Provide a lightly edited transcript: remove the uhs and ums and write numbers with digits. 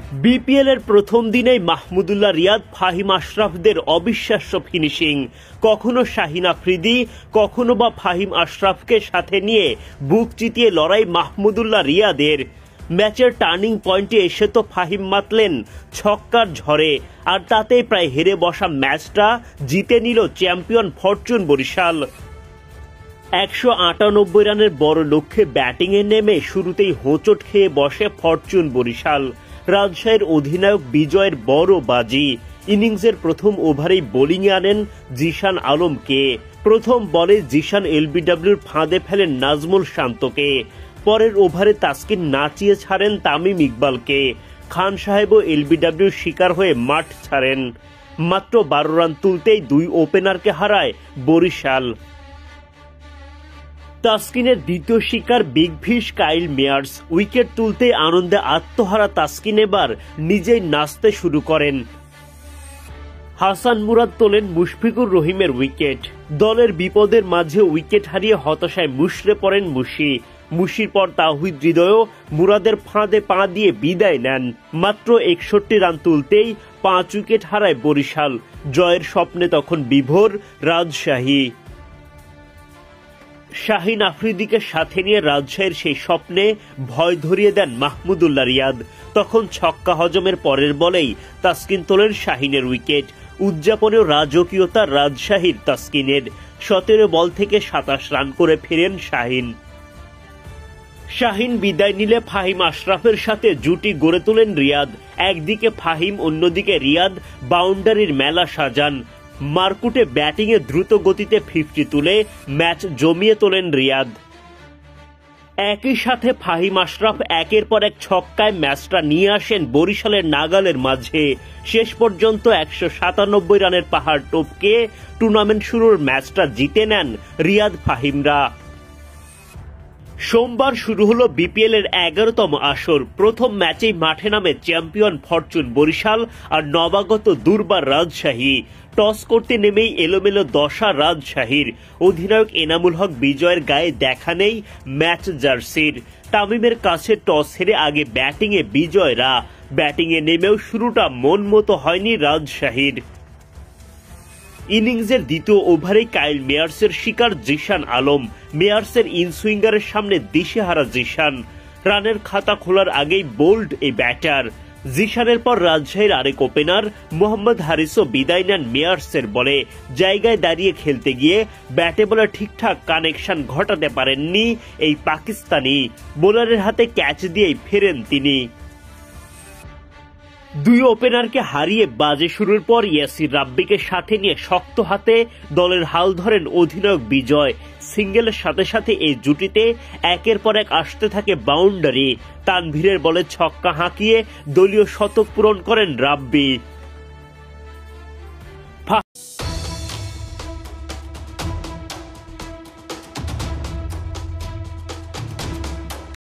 BPL এর প্রথম দিনেই মাহমুদুল্লাহ রিয়াদ, ফাহিম আশরাফদের অবিশ্বাস্য ফিনিশিং। কখনো শাহিন আফ্রিদি, কখনো বা ফাহিম আশরাফকে সাথে নিয়ে বুক চিতিয়ে লড়াই মাহমুদুল্লাহ রিয়াদের। ম্যাচের টার্নিং পয়েন্টে এসে তো ফাহিম মাতলেন ছক্কার ঝড়ে, আর তাতেই প্রায় হেরে বসা ম্যাচটা জিতে নিল চ্যাম্পিয়ন ফরচুন বরিশাল। 198 রানের বড় লক্ষ্যে ব্যাটিংয়ে নেমে শুরুতেই হোঁচট খেয়ে বসে ফরচুন বরিশাল। রাজশাহীর অধিনায়ক বিজয়ের বড় বাজি। ইনিংসের প্রথম ওভারেই বোলিংয়ে আনেন জিশান আলমকে। প্রথম বলে জিশান এলবিডব্লিউর ফাঁদে ফেলেন নাজমুল শান্তকে। পরের ওভারে তাসকিন নাচিয়ে ছাড়েন তামিম ইকবালকে। খান সাহেবও এলবিডব্লিউর শিকার হয়ে মাঠ ছাড়েন। মাত্র 12 রান তুলতেই দুই ওপেনারকে হারায় বরিশাল। তাসকিনের দ্বিতীয় শিকার বিগ ফিশ কাইল মেয়ার্স। উইকেট তুলতে আনন্দে আত্মহারা তাসকিন এবার নিজেই নাচতে শুরু করেন। হাসান মুরাদ তোলেন মুশফিকুর রহিমের উইকেট। দলের বিপদের মাঝে উইকেট হারিয়ে হতাশায় মুষড়ে পড়েন মুশির পর তাওহিদ হৃদয়ও মুরাদের ফাঁদে পা দিয়ে বিদায় নেন। মাত্র 61 রান তুলতেই 5 উইকেট হারায় বরিশাল। জয়ের স্বপ্নে তখন বিভোর রাজশাহী। শাহিন আফ্রিদিকে সাথে নিয়ে রাজশাহীর সেই স্বপ্নে ভয় ধরিয়ে দেন মাহমুদুল্লাহ রিয়াদ। তখন ছক্কা হজমের পরের বলেই তাসকিন তোলেন শাহিনের উইকেট। উদযাপনেও রাজকীয়তা রাজশাহীর তাসকিনের। 17 বল থেকে 27 রান করে ফেরেন শাহিন বিদায় নিলে ফাহিম আশরাফের সাথে জুটি গড়ে তোলেন রিয়াদ। একদিকে ফাহিম, অন্যদিকে রিয়াদ বাউন্ডারির মেলা সাজান। মারকুটে ব্যাটিংয়ে দ্রুত গতিতে 50 তুলে ম্যাচ জমিয়ে তোলেন রিয়াদ। একই সাথে ফাহিম আশরাফ একের পর এক ছক্কায় ম্যাচটা নিয়ে আসেন বরিশালের নাগালের মাঝে। শেষ পর্যন্ত 197 রানের পাহাড় টপকে টুর্নামেন্ট শুরুর ম্যাচটা জিতে নেন রিয়াদ ফাহিমরা। সোমবার শুরু হলো বিপিএল এর 11তম আসর। প্রথম ম্যাচেই মাঠে নামে চ্যাম্পিয়ন ফরচুন বরিশাল আর নবাগত দুর্বার রাজশাহী। টস করতে নেমেই এলোমেলো দশা রাজশাহীর। অধিনায়ক এনামুল হক বিজয়ের গায়ে দেখা নেই ম্যাচ জার্সির। তামিমের কাছে টস হেরে আগে ব্যাটিংয়ে বিজয়রা। ব্যাটিংয়ে নেমেও শুরুটা মন মতো হয়নি রাজশাহীর। ইনিংসের দ্বিতীয় ওভারেই কাইল মেয়ার্সের শিকার জিশান আলম। মেয়ার্সের ইনসুইঙ্গারের সামনে দিশেহারা জিশান। রানের খাতা খোলার আগেই বোল্ড এই ব্যাটার। জিশানের পর রাজশাহীর আরেক ওপেনার মোহাম্মদ হারিসও বিদায় নেন মেয়ার্সের বলে। জায়গায় দাঁড়িয়ে খেলতে গিয়ে ব্যাটে বলে ঠিকঠাক কানেকশন ঘটাতে পারেননি এই পাকিস্তানি। বোলারের হাতে ক্যাচ দিয়েই ফেরেন তিনি। দুই ওপেনারকে হারিয়ে বাজে শুরুর পর ইয়াসির রাব্বিকে সাথে নিয়ে শক্ত হাতে দলের হাল ধরেন অধিনায়ক বিজয়। সিঙ্গেলের সাথে সাথে এই জুটিতে একের পর এক আসতে থাকে বাউন্ডারি। তানভীরের বলে ছক্কা হাঁকিয়ে দলীয় শতক পূরণ করেন রাব্বি।